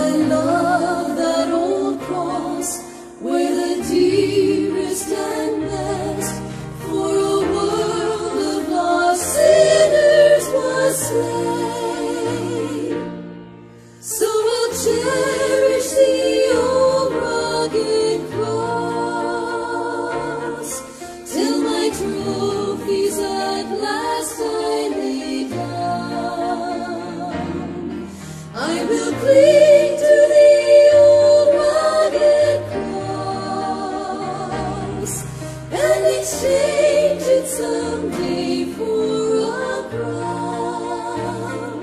I love that old cross where the dearest and best for a world of lost sinners was slain. So I'll cherish the old rugged cross till my trophies at last I lay down. I will cling to the old rugged cross and exchange it someday for a crown.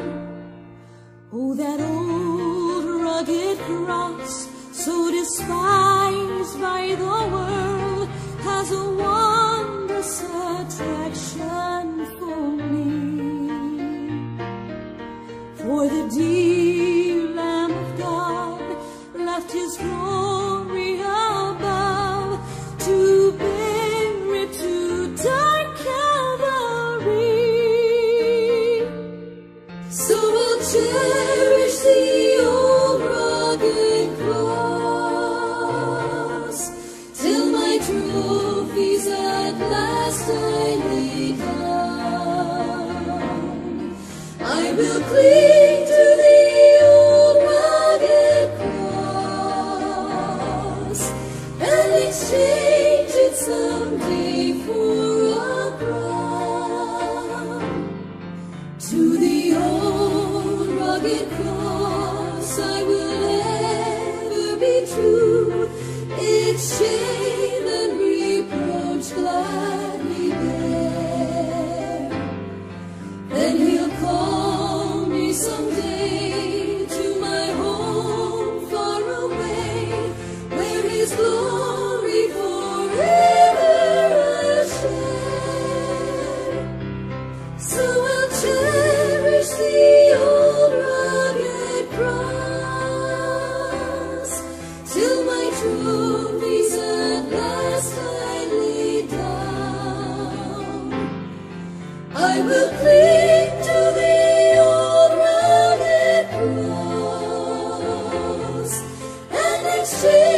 Oh, that old rugged cross, so despised by the world, has a wondrous attraction for me. For the dear Lamb of God left His glory above to bear it to dark Calvary. So I'll cherish the old rugged cross till my trophies at last I lay down. I will cling to the old rugged cross and exchange it someday for a crown. To the old rugged cross I will ever be true, its shame and reproach gladly bear. Then He'll call me someday to my home far away, where His glory forever I'll share. So I'll cherish the old rugged cross till my trophies at last I lay down. I will cling to the old rugged cross and exchange